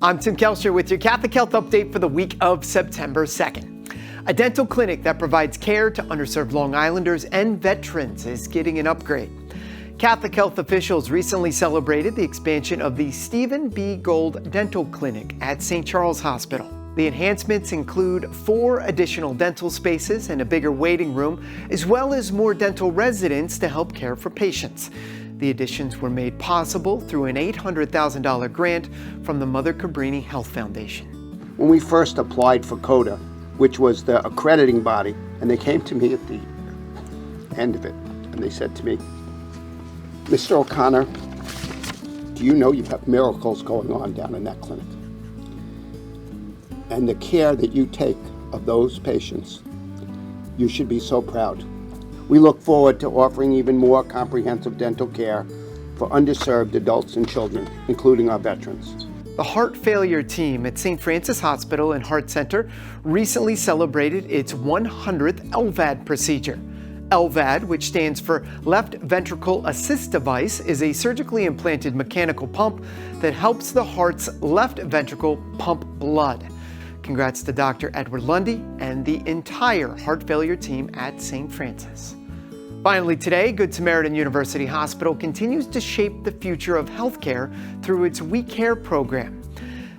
I'm Tim Kelchner with your Catholic Health Update for the week of September 2nd. A dental clinic that provides care to underserved Long Islanders and veterans is getting an upgrade. Catholic health officials recently celebrated the expansion of the Stephen B. Gold Dental Clinic at St. Charles Hospital. The enhancements include 4 additional dental spaces and a bigger waiting room, as well as more dental residents to help care for patients. The additions were made possible through an $800,000 grant from the Mother Cabrini Health Foundation. When we first applied for CODA, which was the accrediting body, and they came to me at the end of it, and they said to me, "Mr. O'Connor, do you know you have miracles going on down in that clinic? And the care that you take of those patients, you should be so proud. We look forward to offering even more comprehensive dental care for underserved adults and children, including our veterans." The heart failure team at St. Francis Hospital and Heart Center recently celebrated its 100th LVAD procedure. LVAD, which stands for Left Ventricle Assist Device, is a surgically implanted mechanical pump that helps the heart's left ventricle pump blood. Congrats to Dr. Edward Lundy and the entire heart failure team at St. Francis. Finally today, Good Samaritan University Hospital continues to shape the future of healthcare through its We Care program.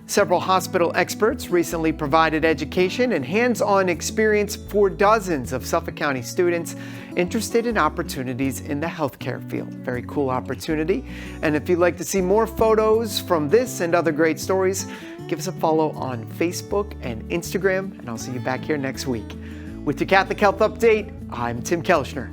Several hospital experts recently provided education and hands-on experience for dozens of Suffolk County students interested in opportunities in the healthcare field. Very cool opportunity. And if you'd like to see more photos from this and other great stories, give us a follow on Facebook and Instagram, and I'll see you back here next week. With your Catholic Health Update, I'm Tim Kelchner.